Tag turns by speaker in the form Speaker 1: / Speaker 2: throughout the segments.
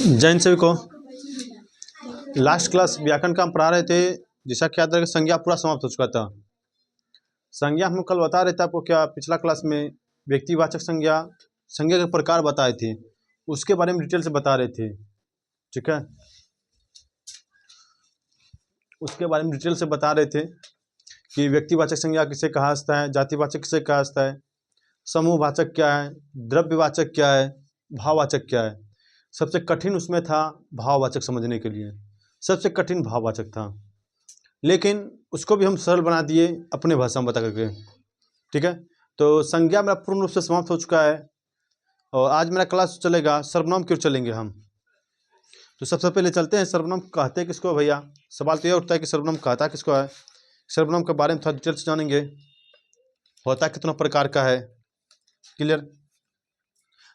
Speaker 1: जैन सभी को last class व्याकरण का हम पढ़ा रहे थे, जिसका क्या था कि संज्ञा पूरा समाप्त हो चुका था। संज्ञा हम कल बता रहे थे आपको, क्या पिछला क्लास में व्यक्तिवाचक संज्ञा संज्ञा के प्रकार बताए थे, उसके बारे में डिटेल से बता रहे थे। ठीक है, उसके बारे में डिटेल से बता रहे थे कि व्यक्तिवाचक संज्ञा किसे कहा जाता है, जातिवाचक किसे कहा जाता है, समूहवाचक क्या है, द्रव्यवाचक क्या है, भाववाचक क्या है। सबसे कठिन उसमें था भाववाचक, समझने के लिए सबसे कठिन भाववाचक था, लेकिन उसको भी हम सरल बना दिए अपने भाषा में बता करके। ठीक है, तो संज्ञा मेरा पूर्ण रूप से समाप्त हो चुका है और आज मेरा क्लास चलेगा सर्वनाम क्यों चलेंगे हम। तो सबसे पहले चलते हैं, सर्वनाम कहते हैं किसको भैया। सवाल तो यह उठता है कि सर्वनाम कहता किसको है। सर्वनाम के बारे में थोड़ा डिटेल से जानेंगे, होता कितना प्रकार का है। क्लियर।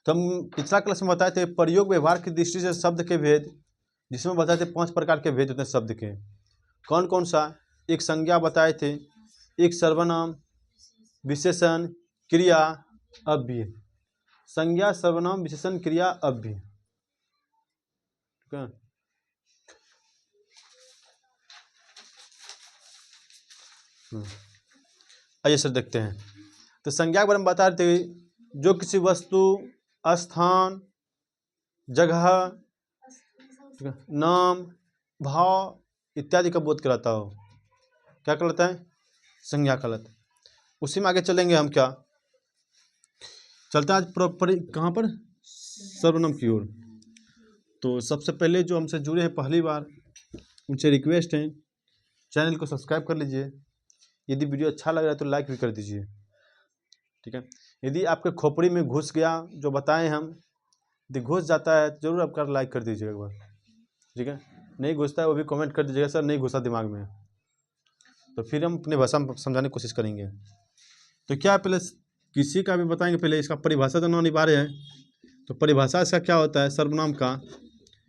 Speaker 1: तो हम पिछला क्लास में बताए थे प्रयोग व्यवहार की दृष्टि से शब्द के भेद, जिसमें बताए थे 5 प्रकार के भेद होते हैं शब्द के। कौन कौन सा? एक संज्ञा बताए थे, एक सर्वनाम, विशेषण, क्रिया, अव्यय। संज्ञा, सर्वनाम, विशेषण, क्रिया, अव्यय। ठीक है, आइए सर देखते हैं। तो संज्ञा के बारे में बता रहे थे, जो किसी वस्तु, स्थान, जगह, नाम, भाव इत्यादि का बोध कराता हो, क्या कहलाता है? संज्ञा कहलाता है। उसी में आगे चलेंगे हम। क्या चलते हैं आज कहाँ पर? सर्वनाम की ओर। तो सबसे पहले जो हमसे जुड़े हैं पहली बार, उनसे रिक्वेस्ट है चैनल को सब्सक्राइब कर लीजिए। यदि वीडियो अच्छा लग रहा है तो लाइक भी कर दीजिए। ठीक है, यदि आपके खोपड़ी में घुस गया जो बताएं हम, यदि घुस जाता है तो जरूर आपका लाइक कर दीजिएगा एक बार। ठीक है, नहीं घुसता है वो भी कमेंट कर दीजिएगा, सर नहीं घुसा दिमाग में, तो फिर हम अपने भाषा में समझाने की कोशिश करेंगे। तो क्या पहले किसी का भी बताएंगे, पहले इसका परिभाषा जानना अनिवार्य है। तो परिभाषा इसका क्या होता है सर्वनाम का,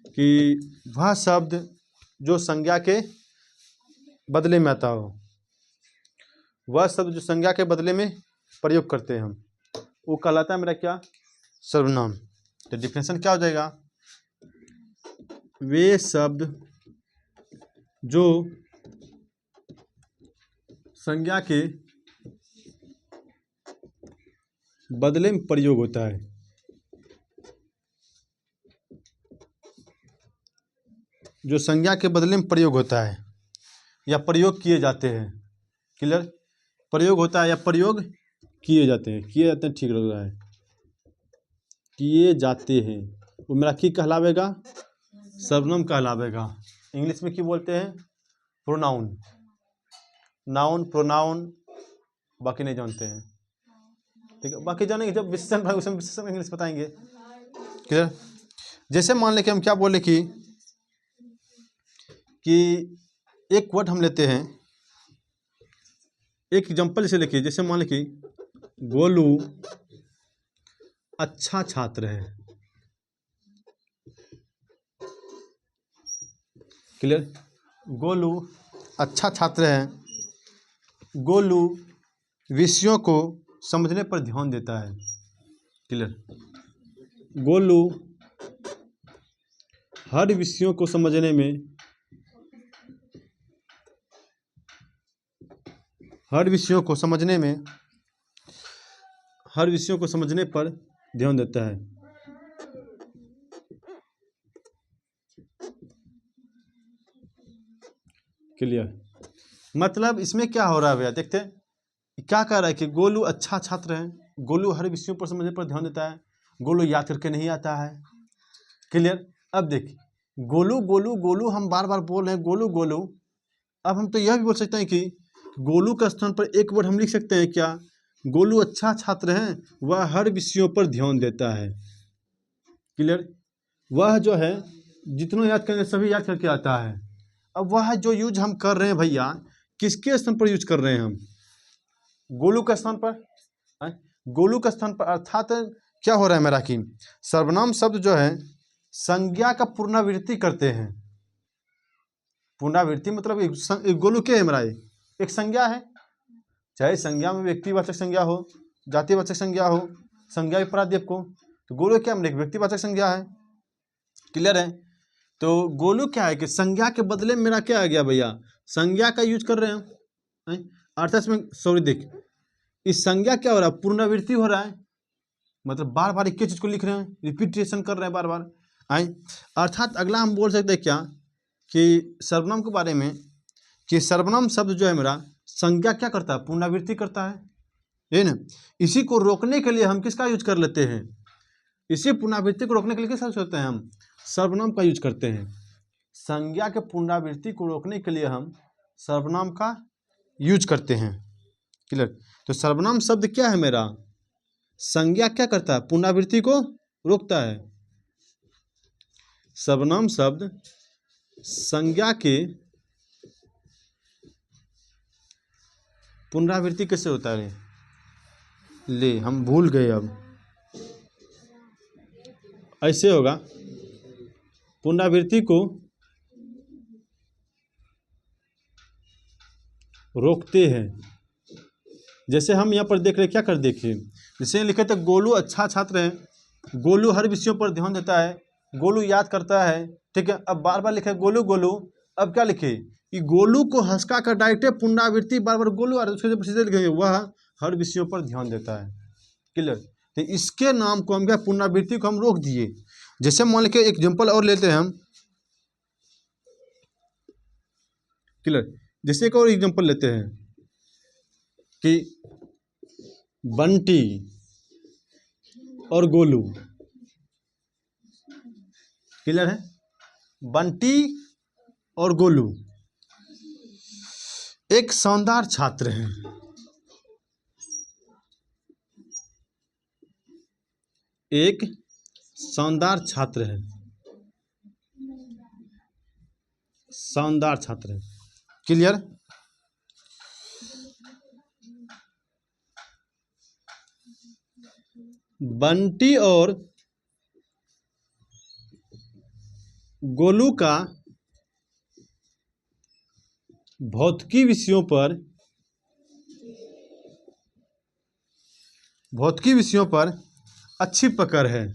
Speaker 1: कि वह शब्द जो संज्ञा के बदले में आता हो, वह शब्द जो संज्ञा के बदले में प्रयोग करते हैं हम, वो कहलाता है मेरा क्या? सर्वनाम। तो डिफिनेशन क्या हो जाएगा? वे शब्द जो संज्ञा के बदले में प्रयोग होता है, जो संज्ञा के बदले में प्रयोग होता है या प्रयोग किए जाते हैं। क्लियर, प्रयोग होता है या प्रयोग किए जाते हैं। किए जाते हैं, ठीक लग रहा है, किए जाते हैं, वो मेरा की कहलावेगा? सर्वनाम कहलावेगा। इंग्लिश में क्यों बोलते हैं? प्रोनाउन, नाउन, प्रोनाउन, बाकी नहीं जानते हैं। ठीक है, बाकी जानेंगे जब विशेषण भाई, उसमें विशेषण इंग्लिश बताएंगे। क्लियर। जैसे मान लें कि हम क्या बोले कि एक वर्ड हम लेते हैं, एक एग्जांपल जैसे लिखिए, जैसे मान लें कि गोलू अच्छा छात्र है। क्लियर, गोलू अच्छा छात्र है। गोलू विषयों को समझने पर ध्यान देता है। क्लियर, गोलू हर विषयों को समझने में, हर विषयों को समझने पर ध्यान देता है। क्लियर, मतलब इसमें क्या हो रहा है भैया, देखते हैं क्या कह रहा है कि गोलू अच्छा छात्र है, गोलू हर विषयों पर समझने पर ध्यान देता है, गोलू याद करके नहीं आता है। क्लियर। अब देखिए, गोलू गोलू गोलू हम बार बार बोल रहे हैं, गोलू गोलू। अब हम तो यह भी बोल सकते हैं कि गोलू का स्थान पर एक वर्ड हम लिख सकते हैं क्या? गोलू अच्छा छात्र है, वह हर विषयों पर ध्यान देता है। क्लियर, वह जो है जितना याद करेंगे सभी याद करके आता है। अब वह जो यूज हम कर रहे हैं भैया, किसके स्थान पर यूज कर रहे हैं हम? गोलू का स्थान पर। गोलू का स्थान पर, अर्थात क्या हो रहा है मेरा कि सर्वनाम शब्द जो है संज्ञा का पुनरावृत्ति करते हैं। पुनरावृत्ति मतलब एक गोलू क्या है मेरा? एक संज्ञा है, चाहे संज्ञा में व्यक्तिवाचक संज्ञा हो, जातिवाचक संज्ञा हो, संज्ञा विपराध को, तो गोलू क्या मतलब व्यक्तिवाचक संज्ञा है। क्लियर है। तो गोलू क्या है कि संज्ञा के बदले में मेरा क्या आ गया भैया, संज्ञा का यूज कर रहे हैं हैं? अर्थात इसमें सॉरी देख, इस संज्ञा क्या हो रहा है, पुनरावृत्ति हो रहा है, मतलब बार बार एक ही चीज को लिख रहे हैं, रिपीटेशन कर रहे हैं बार बार आई। अर्थात अगला हम बोल सकते हैं क्या कि सर्वनाम के बारे में, कि सर्वनाम शब्द जो है मेरा संज्ञा क्या करता है, पुनरावृत्ति करता है ना। इसी को रोकने के लिए हम किसका यूज कर लेते हैं, इसी पुनरावृत्ति को रोकने के लिए किसका यूज करते हैं, हम सर्वनाम का यूज करते हैं। संज्ञा के पुनरावृत्ति को रोकने के लिए हम सर्वनाम का यूज करते हैं। क्लियर। तो सर्वनाम शब्द क्या है मेरा, संज्ञा क्या करता है, पुनरावृत्ति को रोकता है। सर्वनाम शब्द संज्ञा के पुनरावृत्ति कैसे होता है, ले हम भूल गए, अब ऐसे होगा, पुनरावृत्ति को रोकते हैं। जैसे हम यहाँ पर देख रहे क्या कर देखिए, जैसे लिखे थे गोलू अच्छा छात्र है, गोलू हर विषयों पर ध्यान देता है, गोलू याद करता है, ठीक है। अब बार बार लिखे गोलू गोलू, अब क्या लिखे कि गोलू को हंसका कर डायरेक्ट पुनरावृत्ति बार बार गोलू आ रहा है, उसके सीधे लिखेंगे वह हर विषयों पर ध्यान देता है। क्लियर। तो इसके नाम को हम क्या, पुनरावृत्ति को हम रोक दिए। जैसे मान लिखे एग्जाम्पल और लेते हैं हम, क्लियर। जैसे एक और एग्जाम्पल लेते हैं कि बंटी और गोलू, क्लियर है, बंटी और गोलू एक शानदार छात्र हैं, एक शानदार छात्र है, शानदार छात्र है। क्लियर। बंटी और गोलू का भौतिकी विषयों पर अच्छी पकड़ है।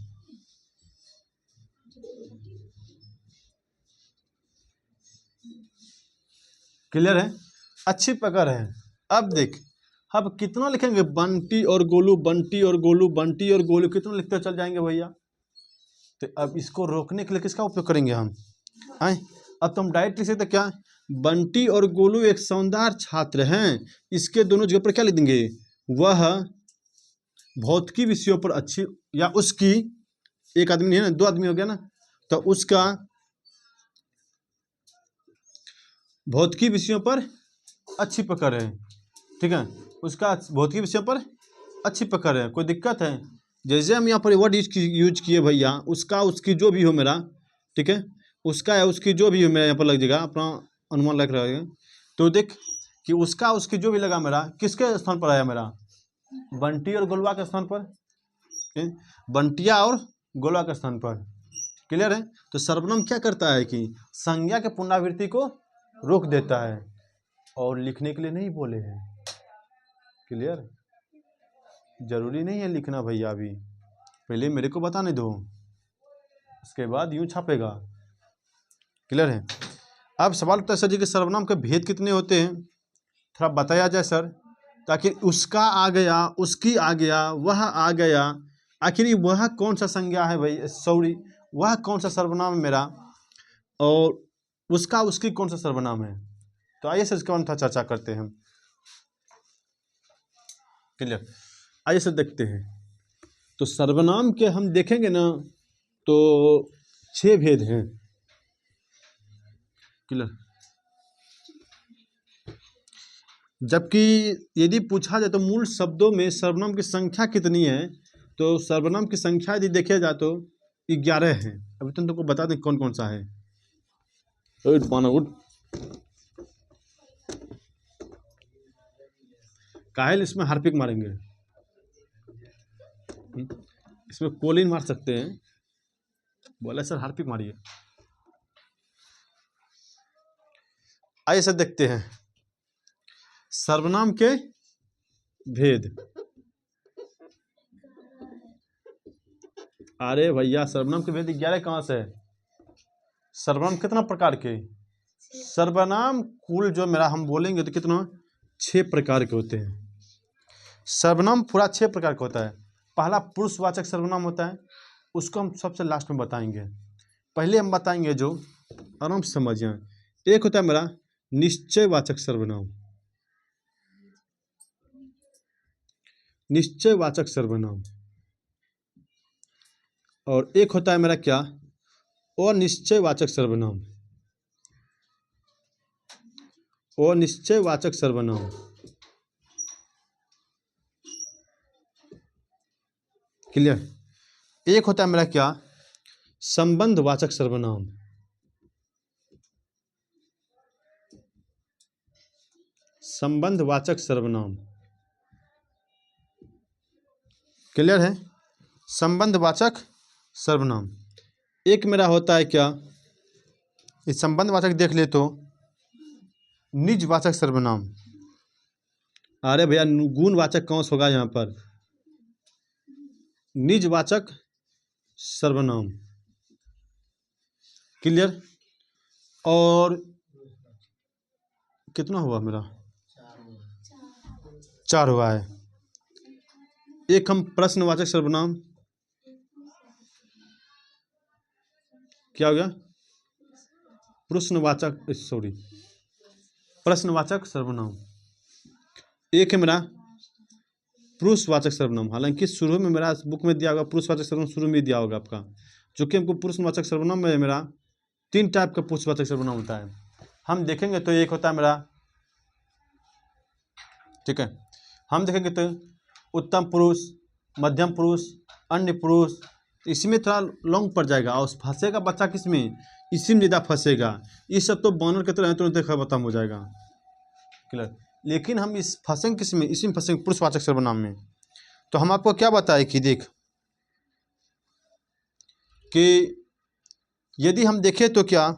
Speaker 1: क्लियर है, अच्छी पकड़ है। अब देख, अब कितना लिखेंगे, बंटी और गोलू, बंटी और गोलू, बंटी और गोलू, कितना लिखते चल जाएंगे भैया। तो अब इसको रोकने के लिए किसका उपयोग करेंगे हम, आए। अब तो हम डायरेक्ट लिख सकते क्या, बंटी और गोलू एक शानदार छात्र हैं, इसके दोनों जगह पर क्या लिख देंगे, वह भौतिकी विषयों पर अच्छी, या उसकी, एक आदमी है ना, दो आदमी हो गया ना, तो उसका भौतिकी विषयों पर अच्छी पकड़ है, ठीक है, उसका भौतिकी विषयों पर अच्छी पकड़ है। कोई दिक्कत है, जैसे हम यहाँ पर वर्ड यूज किए भैया, उसका उसकी जो भी हो मेरा, ठीक है, उसका या उसकी जो भी हो मेरा यहाँ पर लग जाएगा, अपना अनुमान लग रहा है। तो देख कि उसका उसकी जो भी लगा मेरा, किसके स्थान पर आया मेरा, बंटी और गोलवा के स्थान पर, बंटिया और गोलवा के स्थान पर। क्लियर है। तो सर्वनाम क्या करता है कि संज्ञा के पुनरावृत्ति को रोक देता है, और लिखने के लिए नहीं बोले हैं। क्लियर। जरूरी नहीं है लिखना भैया, अभी पहले मेरे को बताने दो, उसके बाद यूं छापेगा। क्लियर है। अब सवाल उठता है सर जी कि सर्वनाम के भेद कितने होते हैं, थोड़ा बताया जाए सर, ताकि उसका आ गया, उसकी आ गया, वह आ गया, आखिर वह कौन सा संज्ञा है भाई, सॉरी वह कौन सा सर्वनाम है मेरा, और उसका उसकी कौन सा सर्वनाम है। तो आइए सर इसके बारे में थोड़ा चर्चा करते हैं। क्लियर। आइए सर देखते हैं। तो सर्वनाम के हम देखेंगे ना तो 6 भेद हैं। क्लियर। जबकि यदि पूछा जाए तो मूल शब्दों में सर्वनाम की संख्या कितनी है, तो सर्वनाम की संख्या यदि देखा जाए तो 11 है। अभी तुमको बता दें कौन कौन सा है। काहेल इसमें हार्पिक मारेंगे, इसमें कोलिन मार सकते हैं, बोले सर हार्पिक मारिए। आइए सर देखते हैं सर्वनाम के भेद। अरे भैया सर्वनाम के भेद 11 कहाँ से है, सर्वनाम कितना प्रकार के? सर्वनाम कुल जो मेरा हम बोलेंगे तो कितना 6 प्रकार के होते हैं। सर्वनाम पूरा 6 प्रकार का होता है। पहला पुरुषवाचक सर्वनाम होता है, उसको हम सबसे लास्ट में बताएंगे। पहले हम बताएंगे जो आराम से समझ जाएं। एक होता है मेरा निश्चयवाचक सर्वनाम, निश्चयवाचक सर्वनाम, और एक होता है मेरा क्या, अनिश्चयवाचक सर्वनाम, अनिश्चयवाचक सर्वनाम। क्लियर? एक होता है मेरा क्या, संबंधवाचक सर्वनाम, संबंधवाचक सर्वनाम। क्लियर है? संबंधवाचक सर्वनाम। एक मेरा होता है क्या, इस संबंधवाचक देख ले तो निजवाचक सर्वनाम। अरे भैया गुणवाचक कौन सा होगा यहाँ पर? निजवाचक सर्वनाम। क्लियर? और कितना हुआ मेरा? 4 हुआ है। एक हम प्रश्नवाचक सर्वनाम, क्या हो गया? प्रश्नवाचक, सॉरी, प्रश्नवाचक सर्वनाम। एक है मेरा पुरुषवाचक सर्वनाम। हालांकि शुरू में मेरा बुक में दिया होगा पुरुषवाचक सर्वनाम, शुरू में दिया होगा आपका, जो कि हमको पुरुषवाचक सर्वनाम में मेरा 3 टाइप का पुरुषवाचक सर्वनाम होता है। हम देखेंगे तो एक होता है मेरा, ठीक है, हम देखेंगे तो उत्तम पुरुष, मध्यम पुरुष, अन्य पुरुष। इसमें थोड़ा लॉन्ग पड़ जाएगा और फंसेगा बच्चा किस में, इसी में ज़्यादा फंसेगा। ये सब तो बानर के तरह तुरंत खत्म हो जाएगा। क्लियर? लेकिन हम इस फंसेंगे किस में, इसी में फंसेंगे पुरुषवाचक सर्वनाम में। तो हम आपको क्या बताए कि देख कि यदि हम देखें तो क्या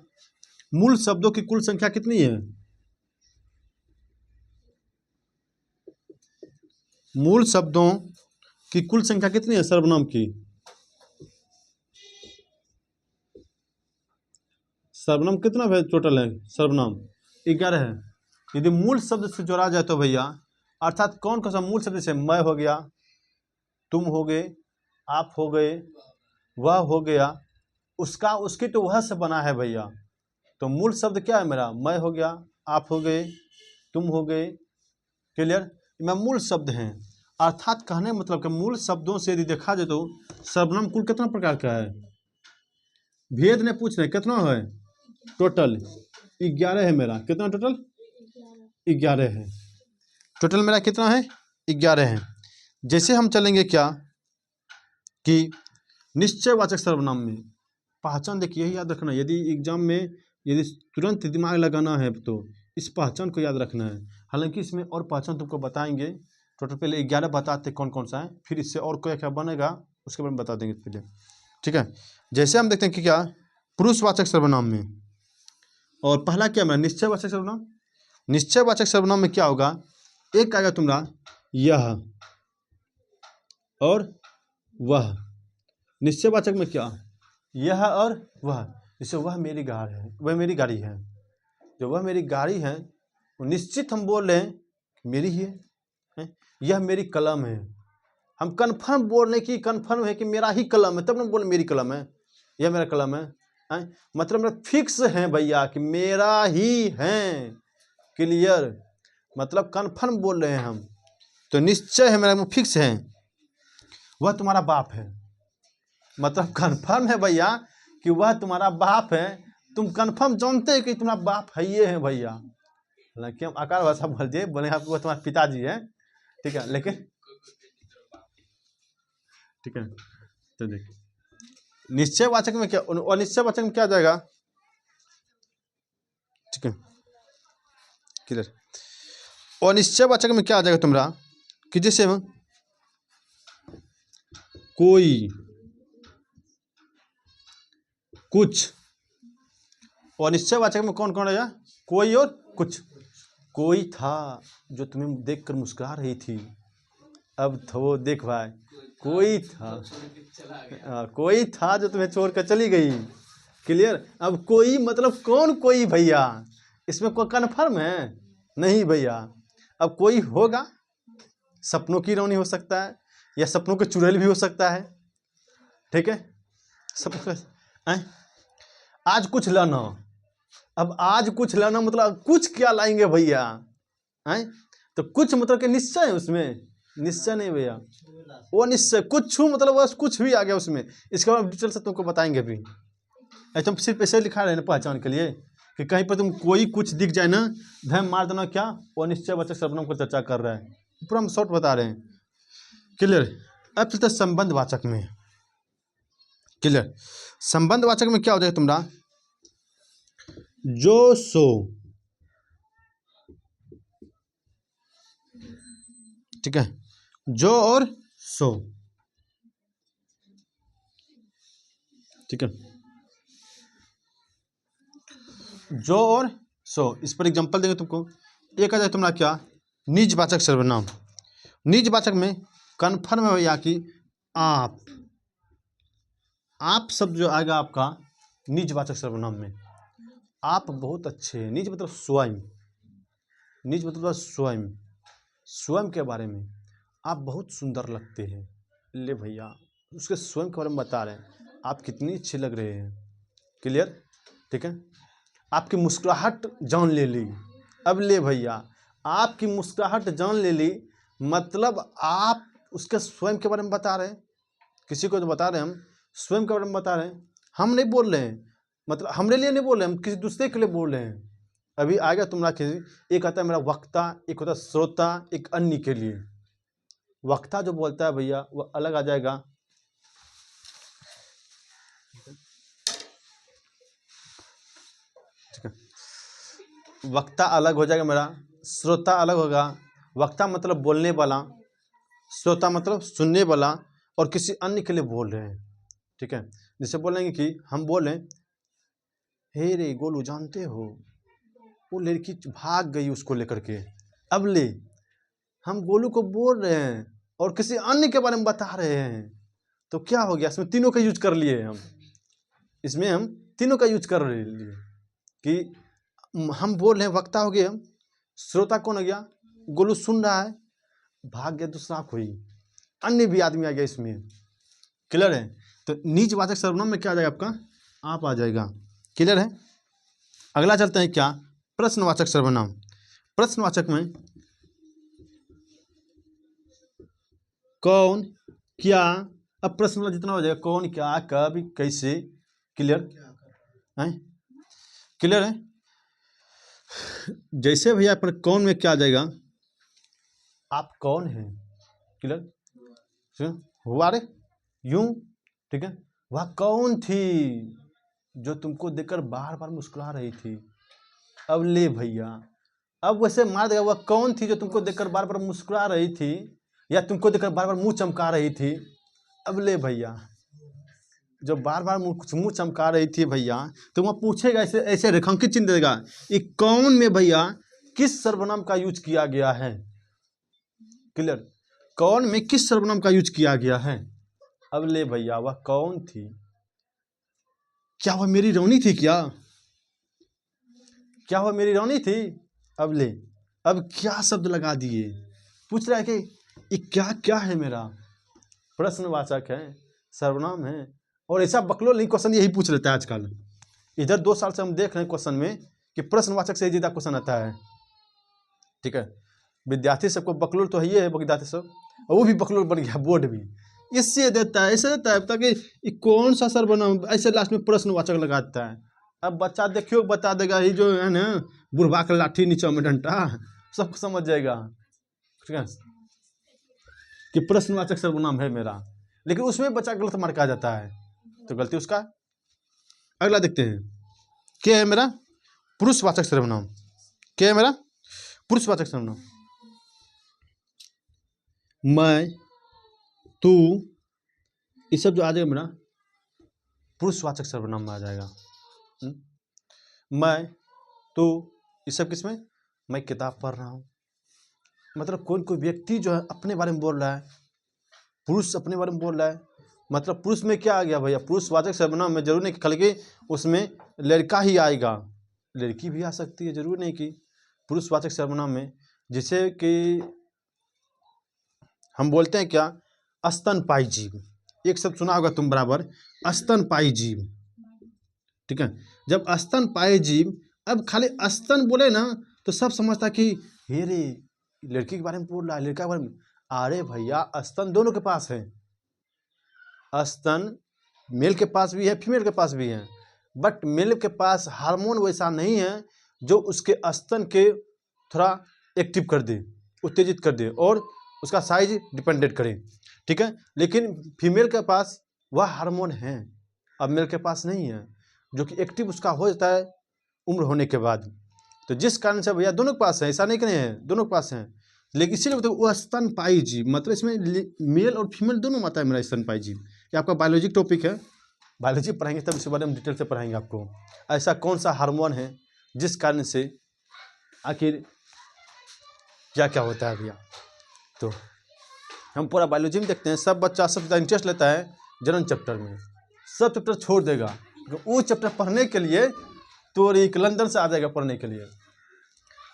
Speaker 1: मूल शब्दों की कुल संख्या कितनी है? मूल शब्दों की कुल संख्या कितनी है सर्वनाम की? सर्वनाम कितना है टोटल है? सर्वनाम 11 है। यदि मूल शब्द से जोड़ा जाए तो भैया, अर्थात कौन कौन सा मूल शब्द से, मैं हो गया, तुम हो गए, आप हो गए, वह हो गया, उसका, उसकी तो वह से बना है भैया। तो मूल शब्द क्या है मेरा? मैं हो गया, आप हो गए, तुम हो गए। क्लियर? मैं मूल शब्द हैं। अर्थात कहने मतलब कि मूल शब्दों से यदि देखा जाए तो सर्वनाम कुल कितना प्रकार का है? भेद ने पूछ रहे कितना है टोटल? 11 है मेरा। कितना टोटल? 11 है टोटल मेरा। कितना है? 11 है। जैसे हम चलेंगे क्या कि निश्चयवाचक सर्वनाम में पहचान, देखिए यही याद रखना, यदि एग्जाम में यदि तुरंत दिमाग लगाना है तो इस पहचान को याद रखना है। हालांकि इसमें और पहचान तुमको बताएंगे। टोटल पहले 11 बताते कौन कौन सा है, फिर इससे और क्या क्या बनेगा उसके बारे में बता देंगे पहले। ठीक है? जैसे हम देखते हैं कि क्या पुरुषवाचक सर्वनाम में, और पहला क्या मेरा निश्चयवाचक सर्वनाम। निश्चयवाचक सर्वनाम में क्या होगा, एक आएगा तुम्हारा यह और वह। निश्चयवाचक में क्या, यह और वह। जैसे वह मेरी गाड़ी है, वह मेरी गाड़ी है, जो वह मेरी गाड़ी है वो निश्चित हम बोल रहे हैं मेरी ही है। यह मेरी कलम है, हम कन्फर्म बोल रहे कि कन्फर्म है कि मेरा ही कलम है, तब हम बोले मेरी कलम है, यह मेरा कलम है। मतलब मेरा फिक्स है भैया कि मेरा ही है। क्लियर? मतलब कन्फर्म बोल रहे हैं हम, तो निश्चय है मेरा, फिक्स है। वह तुम्हारा बाप है, मतलब कन्फर्म है भैया कि वह तुम्हारा बाप है। तुम कन्फर्म जानते हैं कि तुम्हारा बाप है, ये है भैया। हालांकि हम आकार भाषा बोल दिए, बोले आप वो तुम्हारे पिताजी है, ठीक है, लेकिन ठीक है। तो देखिए निश्चयवाचक में क्या, अनिश्चयवाचक में क्या जाएगा, ठीक है, क्लियर। अनिश्चयवाचक में क्या आ जाएगा तुम्हारा कि जैसे कोई, कुछ। अनिश्चयवाचक में कौन कौन रहेगा? कोई और कुछ। कोई था जो तुम्हें देखकर मुस्कुरा रही थी, अब तो देख भाई कोई था, कोई था जो तुम्हें छोड़कर चली गई, क्लियर। अब कोई मतलब कौन कोई भैया, इसमें कोई कन्फर्म है नहीं भैया। अब कोई होगा, सपनों की रौनी हो सकता है या सपनों के चुड़ैल भी हो सकता है, ठीक है। सपनों का आज कुछ लाना, अब आज कुछ लाना मतलब कुछ क्या लाएंगे भैया हैं, तो कुछ मतलब कि निश्चय है उसमें, निश्चय नहीं भैया, वो निश्चय कुछ मतलब बस कुछ भी आ गया उसमें। इसके बाद डिटेल से तुमको बताएंगे भी। ऐसा हम सिर्फ ऐसे लिखा रहे ना पहचान के लिए कि कहीं पर तुम कोई कुछ दिख जाए ना, धैम मार देना क्या वो निश्चय वाचक सर्वनाम को चर्चा कर रहा है, पूरा हम शॉर्ट बता रहे हैं। क्लियर। अब चलते संबंध वाचक में। क्लियर। संबंध वाचक में क्या हो जाएगा तुम्हारा, जो सो, ठीक है, जो और सो, ठीक है, जो और सो। इस पर एग्जांपल देंगे तुमको। एक आ जाए तुम्हारा क्या, निजवाचक सर्वनाम। निजवाचक में कन्फर्म है भैया कि आप, आप शब्द जो आएगा आपका निजवाचक सर्वनाम में, आप बहुत अच्छे हैं। निज मतलब स्वयं, निज मतलब स्वयं, स्वयं के बारे में आप बहुत सुंदर लगते हैं। ले भैया उसके स्वयं के बारे में बता रहे हैं, आप कितनी अच्छे लग रहे हैं। क्लियर, ठीक है। आपकी मुस्कुराहट जान ले ली। अब ले भैया आपकी मुस्कुराहट जान ले ली मतलब आप उसके स्वयं के बारे में बता रहे हैं, किसी को तो बता रहे हैं हम, स्वयं के बारे में बता रहे हैं, हम नहीं बोल रहे हैं, मतलब हमारे लिए नहीं बोल रहे हैं, हम किसी दूसरे के लिए बोल रहे हैं। अभी आएगा तुम्हारा किसी, एक आता है मेरा वक्ता, एक होता है श्रोता, एक अन्य के लिए। वक्ता जो बोलता है भैया वो अलग आ जाएगा, वक्ता अलग हो जाएगा मेरा, श्रोता अलग होगा। वक्ता मतलब बोलने वाला, श्रोता मतलब सुनने वाला, और किसी अन्य के लिए बोल रहे हैं, ठीक है। जैसे बोलेंगे कि हम बोलें, हे रे गोलू जानते हो वो लड़की भाग गई उसको लेकर के। अब ले हम गोलू को बोल रहे हैं और किसी अन्य के बारे में बता रहे हैं, तो क्या हो गया, इसमें तीनों का यूज कर लिए हम, इसमें हम तीनों का यूज कर लिए कि हम बोल रहे हैं, वक्ता हो गया, श्रोता कौन हो गया, गोलू सुन रहा है, भाग गया दूसरा कोई अन्य भी आदमी आ गया इसमें। क्लियर है। तो निजवाचक सर्वनाम में क्या आ जाएगा आपका, आप आ जाएगा। क्लियर है। अगला चलते हैं क्या, प्रश्नवाचक सर्वनाम। प्रश्नवाचक में कौन क्या, अब प्रश्न वाला जितना हो जाएगा, कौन क्या कब कैसे। क्लियर है, क्लियर है। जैसे भैया पर कौन में क्या आ जाएगा, आप कौन हैं। क्लियर, हुआ रे यूं, ठीक है। वह कौन थी जो तुमको देखकर बार बार मुस्कुरा रही थी। अब ले भैया अब वैसे मार देगा, वह कौन थी जो तुमको देखकर बार बार मुस्कुरा रही थी या तुमको देखकर बार बार मुंह चमका रही थी। अब ले भैया जो बार बार मुंह चमका रही थी भैया, तो वह पूछेगा, ऐसे ऐसे रेखांकित चिन्ह देगा, ये कौन में भैया किस सर्वनाम का यूज किया गया है। क्लियर, कौन में किस सर्वनाम का यूज किया गया है। अब ले भैया वह कौन थी, क्या वह मेरी रानी थी, क्या वह मेरी रानी थी। अब ले अब क्या शब्द लगा दिए, पूछ रहा है कि ये क्या क्या है मेरा, प्रश्नवाचक है, सर्वनाम है। और ऐसा बकलो नहीं क्वेश्चन यही पूछ लेता है आजकल। इधर 2 साल से हम देख रहे हैं क्वेश्चन में कि प्रश्नवाचक से ज्यादा क्वेश्चन आता है, ठीक है। विद्यार्थी सबको बकलोल तो है विद्यार्थी सब, और वो भी बकलोल बन गया, बोर्ड भी इससे देता है, ऐसे देता है ताकि कौन सा सर्वनाम, ऐसे लास्ट में प्रश्नवाचक लगाता है। अब बच्चा देखियो बता देगा, ये जो है ना बुढ़वा का लाठी नीचे में डंटा, सबको समझ जाएगा, ठीक है, कि प्रश्नवाचक सर्वनाम है मेरा। लेकिन उसमें बच्चा गलत मार्क आ जाता है, तो गलती उसका। अगला देखते हैं, क्या है मेरा पुरुषवाचक सर्वनाम। क्या है मेरा पुरुषवाचक सर्वनाम, मैं, तू, ये सब जो आ जाएगा मेरा पुरुषवाचक सर्वनाम में आ जाएगा। मैं, तू, ये सब किसमें, मैं किताब पढ़ रहा हूँ, मतलब कोई कोई व्यक्ति जो है अपने बारे में बोल रहा है, पुरुष अपने बारे में बोल रहा है, मतलब पुरुष में क्या आ गया भैया, पुरुषवाचक सर्वनाम में जरूर नहीं कि उसमें लड़का ही आएगा, लड़की भी आ सकती है, जरूर नहीं कि पुरुषवाचक सर्वनाम में। जैसे कि हम बोलते हैं क्या, स्तनपायी जीव, एक शब्द सुना होगा तुम बराबर, स्तनपायी जीव, ठीक है। जब स्तनपायी जीव, अब खाली स्तन बोले ना तो सब समझता कि हे रे लड़की के बारे में बोल रहा है, लड़का के बारे में। अरे भैया स्तन दोनों के पास है, स्तन मेल के पास भी है, फीमेल के पास भी है, बट मेल के पास हार्मोन वैसा नहीं है जो उसके स्तन के थोड़ा एक्टिव कर दे, उत्तेजित कर दे और उसका साइज डिपेंडेंट करे, ठीक है। लेकिन फीमेल के पास वह हार्मोन है, अब मेल के पास नहीं है, जो कि एक्टिव उसका हो जाता है उम्र होने के बाद। तो जिस कारण से भैया दोनों के पास है, ऐसा नहीं कि नहीं है, दोनों के पास है। लेकिन इसीलिए मतलब वो स्तनपायी जीव, मतलब इसमें मेल और फीमेल दोनों माता है मेरा स्तनपायी जीव। ये आपका बायोलॉजी टॉपिक है, बायोलॉजी पढ़ाएंगे तब इसके बारे में डिटेल से पढ़ाएंगे आपको। ऐसा कौन सा हार्मोन है जिस कारण से आखिर क्या क्या होता है भैया। तो हम पूरा बायोलॉजी में देखते हैं, सब बच्चा सब ज़्यादा इंटरेस्ट लेता है जनन चैप्टर में, सब चैप्टर छोड़ देगा, वो चैप्टर पढ़ने के लिए तो एक लंदन से आ जाएगा पढ़ने के लिए।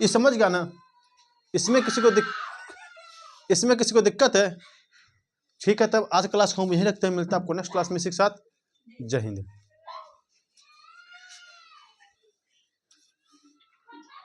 Speaker 1: ये समझ गया ना, इसमें किसी को दिक्कत है, ठीक है। तब आज क्लास को हम यहीं रखते हैं, मिलता है आपको नेक्स्ट क्लास में, इसी के साथ जय हिंद।